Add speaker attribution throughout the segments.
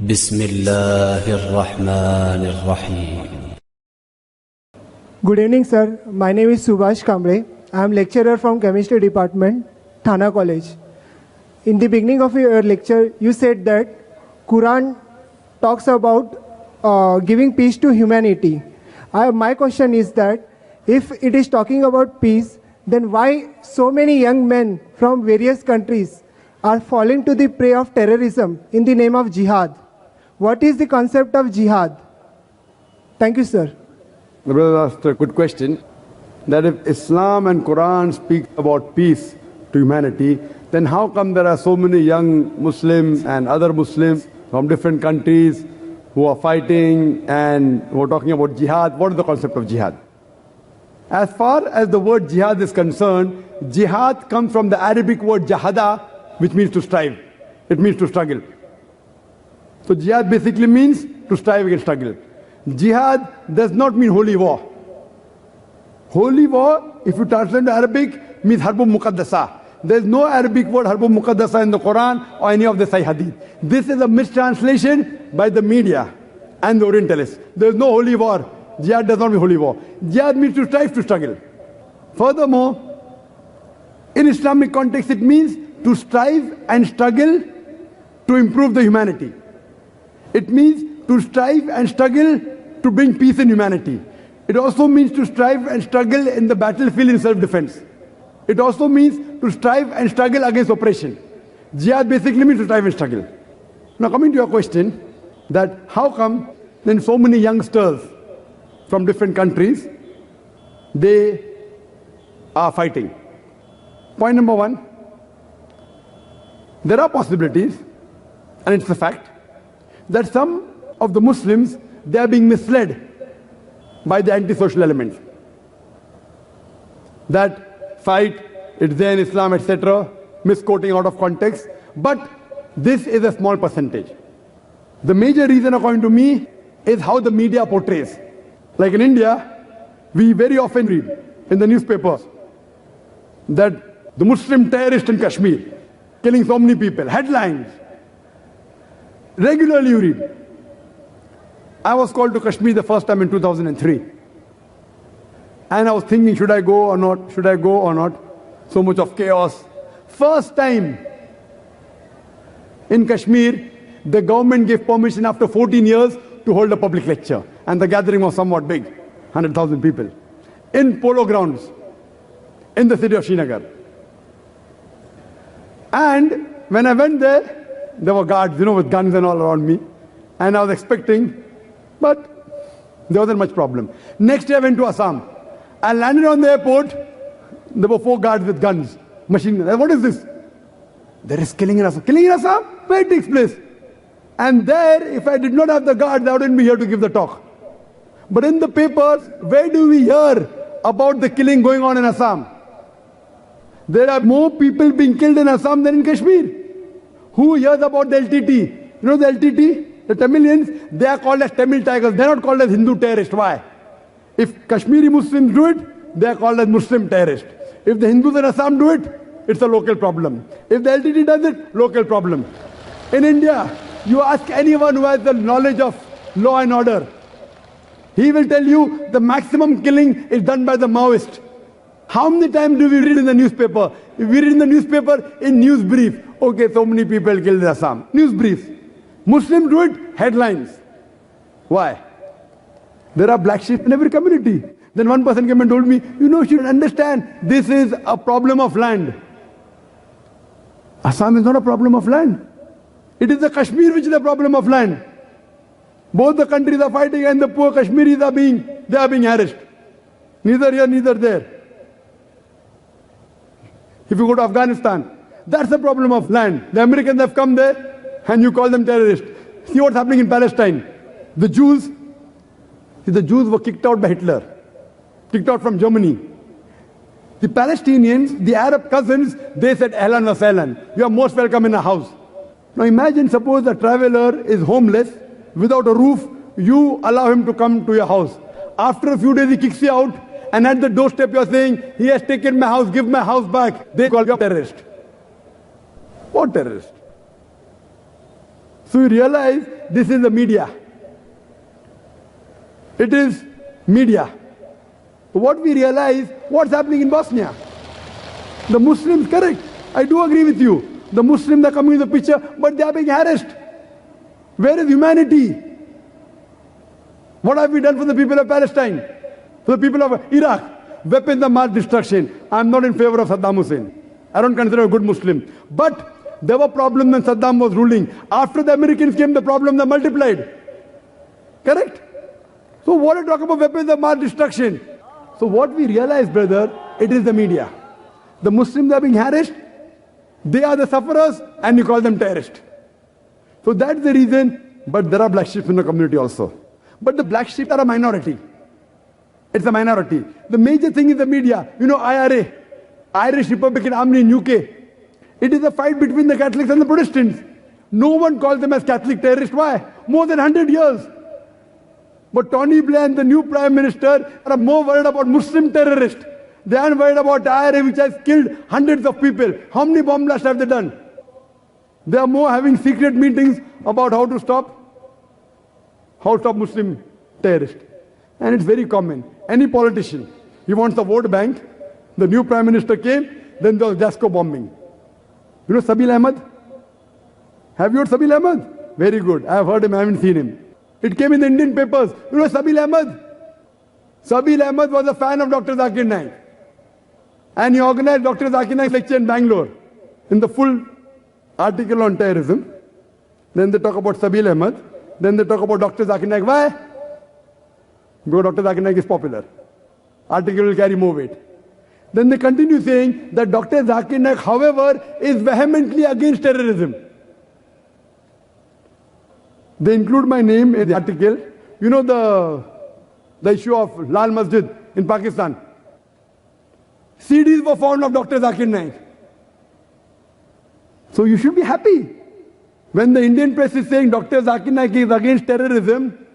Speaker 1: بسم الله الرحمن الرحيم.
Speaker 2: Good evening, sir. My name is Subhash Kamble. I am lecturer from Chemistry Department, Thana College. In the beginning of your lecture, you said that Quran talks about giving peace to humanity. My question is that if it is talking about peace, then why so many young men from various countries are falling to the prey of terrorism in the name of jihad? What is the concept of jihad? Thank you, sir.
Speaker 3: The brother asked a good question, that if Islam and Quran speak about peace to humanity, then how come there are so many young Muslims and other Muslims from different countries who are fighting and who are talking about jihad? What is the concept of jihad? As far as the word jihad is concerned, jihad comes from the Arabic word jahada, which means to strive. It means to struggle. So jihad basically means to strive against struggle. Jihad does not mean holy war. Holy war, if you translate to Arabic, means harbun muqaddasa. There is no Arabic word harbun muqaddasa in the Quran or any of the Sahih Hadith. This is a mistranslation by the media and the Orientalists. There is no holy war. Jihad does not mean holy war. Jihad means to strive, to struggle. Furthermore, in Islamic context, it means to strive and struggle to improve the humanity. It means to strive and struggle to bring peace in humanity. It also means to strive and struggle in the battlefield in self-defense. It also means to strive and struggle against oppression. Jihad basically means to strive and struggle. Now coming to your question, that how come then so many youngsters from different countries, they are fighting? Point number one, there are possibilities, and it's a fact, that some of the Muslims, they are being misled by the anti-social elements. That fight, it's there in Islam, etc., misquoting out of context. But this is a small percentage. The major reason, according to me, is how the media portrays. Like in India, we very often read in the newspapers that the Muslim terrorist in Kashmir, killing so many people. Headlines. Regularly you read. I was called to Kashmir the first time in 2003. And I was thinking, should I go or not? Should I go or not? So much of chaos. First time in Kashmir, the government gave permission after 14 years to hold a public lecture. And the gathering was somewhat big, 100,000 people. In polo grounds, in the city of Srinagar. And when I went there were guards, with guns and all around me. And I was expecting, but there wasn't much problem. Next day I went to Assam. I landed on the airport. There were 4 guards with guns, machine guns. What is this? There is killing in Assam. Killing in Assam? Where it takes place? And there, if I did not have the guards, I wouldn't be here to give the talk. But in the papers, where do we hear about the killing going on in Assam? There are more people being killed in Assam than in Kashmir. Who hears about the LTT? You know the LTT? The Tamilians, they are called as Tamil Tigers. They are not called as Hindu terrorists. Why? If Kashmiri Muslims do it, they are called as Muslim terrorists. If the Hindus in Assam do it, it's a local problem. If the LTT does it, local problem. In India, you ask anyone who has the knowledge of law and order, he will tell you the maximum killing is done by the Maoist. How many times do we read in the newspaper? We read in the newspaper in news brief. Okay, so many people killed in Assam. News brief. Muslims do it, headlines. Why? There are black sheep in every community. Then one person came and told me, you should understand, this is a problem of land. Assam is not a problem of land. It is the Kashmir which is a problem of land. Both the countries are fighting and the poor Kashmiris are being harassed. Neither here, neither there. If you go to Afghanistan, that's the problem of land. The Americans have come there and you call them terrorists. See what's happening in Palestine. The Jews were kicked out by Hitler, kicked out from Germany. The Palestinians, the Arab cousins, they said, Ahlan wa sahlan, you are most welcome in our house. Now imagine, suppose a traveler is homeless, without a roof, you allow him to come to your house. After a few days he kicks you out, and at the doorstep you are saying, he has taken my house, give my house back. They call you a terrorist. What terrorist? So you realize this is the media. It is media. What we realize, what's happening in Bosnia? The Muslims, correct, I do agree with you. The Muslims are coming in the picture, but they are being harassed. Where is humanity? What have we done for the people of Palestine? For the people of Iraq? Weapons of mass destruction. I'm not in favor of Saddam Hussein. I don't consider a good Muslim. But there were problems when Saddam was ruling. After the Americans came, the problems are multiplied. Correct? So what are you talking about weapons of mass destruction? So what we realize, brother, it is the media. The Muslims are being harassed. They are the sufferers, and you call them terrorists. So that's the reason. But there are black sheep in the community also. But the black sheep are a minority. It's a minority. The major thing is the media. You know, IRA, Irish Republican Army in UK. It is a fight between the Catholics and the Protestants. No one calls them as Catholic terrorists. Why? More than 100 years. But Tony Blair and the new Prime Minister are more worried about Muslim terrorists. They aren't worried about IRA, which has killed hundreds of people. How many bomb blasts have they done? They are more having secret meetings about how to stop Muslim terrorists. And it's very common. Any politician, he wants a vote bank. The new Prime Minister came, then there was Jasco bombing. You know Sabil Ahmed? Have you heard Sabil Ahmed? Very good. I have heard him, I haven't seen him. It came in the Indian papers. You know Sabil Ahmed? Sabil Ahmed was a fan of Dr. Zakir Naik. And he organized Dr. Zakir Naik's lecture in Bangalore. In the full article on terrorism. Then they talk about Sabil Ahmed. Then they talk about Dr. Zakir Naik. Why? Because Dr. Zakir Naik is popular. Article will carry more weight. Then they continue saying that Dr. Zakir Naik, however, is vehemently against terrorism. They include my name in the article. You know the issue of Lal Masjid in Pakistan. CDs were found of Dr. Zakir Naik. So you should be happy. When the Indian press is saying Dr. Zakir Naik is against terrorism,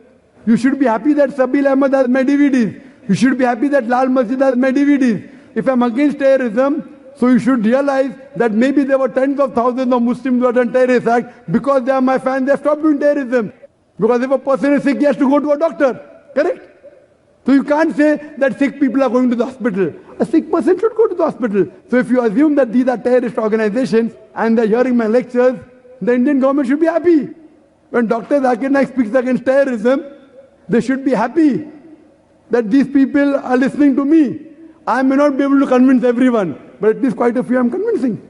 Speaker 3: you should be happy that Sabil Ahmed has my DVDs. You should be happy that Lal Masjid has my DVDs. If I'm against terrorism, so you should realize that maybe there were tens of thousands of Muslims who had done terrorist act. Because they are my fans, they have stopped doing terrorism. Because if a person is sick, he has to go to a doctor. Correct? So you can't say that sick people are going to the hospital. A sick person should go to the hospital. So if you assume that these are terrorist organizations and they're hearing my lectures, the Indian government should be happy. When Dr. Zakir Naik speaks against terrorism, they should be happy that these people are listening to me. I may not be able to convince everyone, but at least quite a few I'm convincing.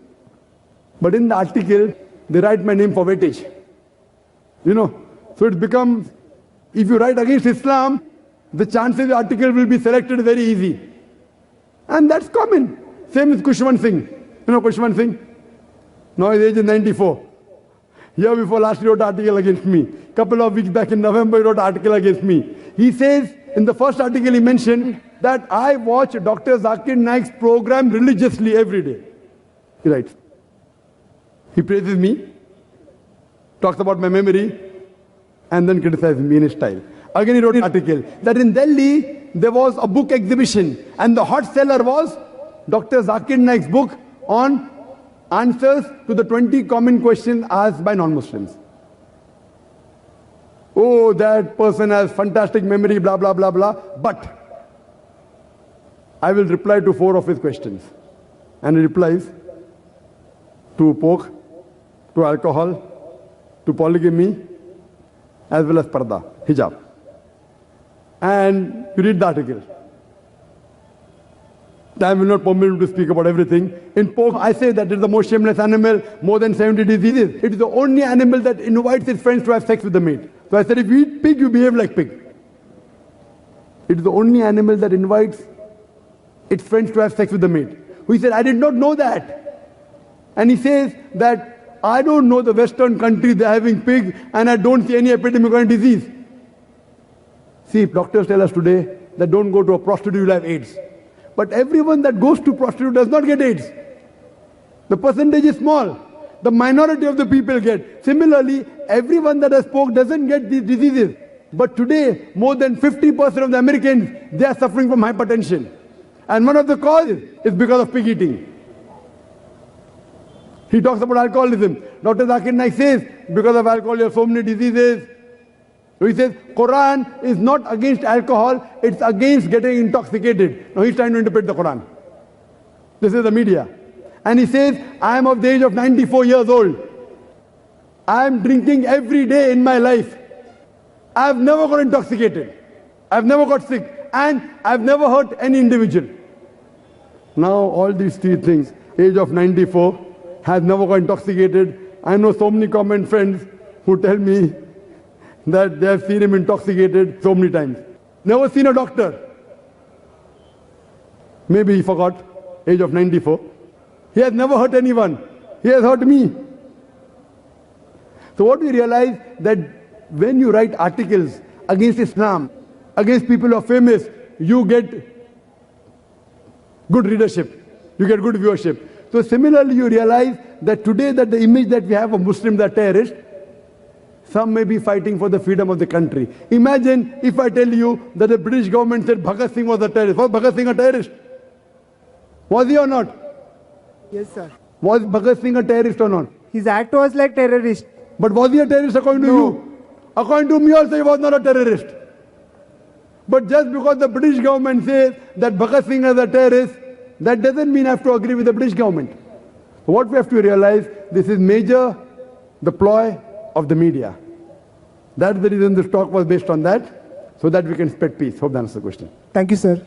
Speaker 3: But in the article, they write my name for weightage. You know, so it becomes, if you write against Islam, the chances the article will be selected very easy. And that's common. Same with Kushwant Singh. You know Kushwant Singh? Now his age is 94. Year before last he wrote an article against me. Couple of weeks back in November he wrote an article against me. He says, in the first article he mentioned that I watch Dr. Zakir Naik's program religiously every day. He writes. He praises me, talks about my memory, and then criticizes me in his style. Again he wrote an article that in Delhi there was a book exhibition and the hot seller was Dr. Zakir Naik's book on answers to the 20 common questions asked by non-Muslims. Oh, that person has fantastic memory, blah, blah, blah, blah. But I will reply to 4 of his questions. And he replies to pork, to alcohol, to polygamy, as well as parda, hijab. And you read the article. Time will not permit me to speak about everything. In pork, I say that it is the most shameless animal, more than 70 diseases. It is the only animal that invites its friends to have sex with the meat. So I said, if you eat pig, you behave like pig. It is the only animal that invites its friends to have sex with the meat. He said, I did not know that. And he says that I don't know the Western countries they're having pig and I don't see any epidemic or disease. See, doctors tell us today that don't go to a prostitute, you'll have AIDS. But everyone that goes to prostitute does not get AIDS. The percentage is small. The minority of the people get. Similarly, everyone that has pork doesn't get these diseases. But today, more than 50% of the Americans, they are suffering from hypertension. And one of the causes is because of pig eating. He talks about alcoholism. Dr. Zakir Naik says, because of alcohol, you have so many diseases. So he says, Quran is not against alcohol, it's against getting intoxicated. Now he's trying to interpret the Quran. This is the media. And he says, I am of the age of 94 years old. I am drinking every day in my life. I have never got intoxicated. I have never got sick. And I have never hurt any individual. Now all these three things, age of 94, has never got intoxicated. I know so many common friends who tell me that they have seen him intoxicated so many times. Never seen a doctor. Maybe he forgot, age of 94. He has never hurt anyone. He has hurt me. So what we realize, that when you write articles against Islam, against people who are famous, you get good readership. You get good viewership. So similarly, you realize that today that the image that we have of Muslims are terrorists, some may be fighting for the freedom of the country. Imagine if I tell you that the British government said Bhagat Singh was a terrorist. Was Bhagat Singh a terrorist? Was he or not?
Speaker 2: Yes, sir.
Speaker 3: Was Bhagat Singh a terrorist or not?
Speaker 2: His act was like terrorist.
Speaker 3: But was he a terrorist according to you? According to me also, he was not a terrorist. But just because the British government says that Bhagat Singh is a terrorist, that doesn't mean I have to agree with the British government. What we have to realize, this is major, the ploy of the media. That's the reason this talk was based on that, so that we can spread peace. Hope that answers the question.
Speaker 2: Thank you, sir.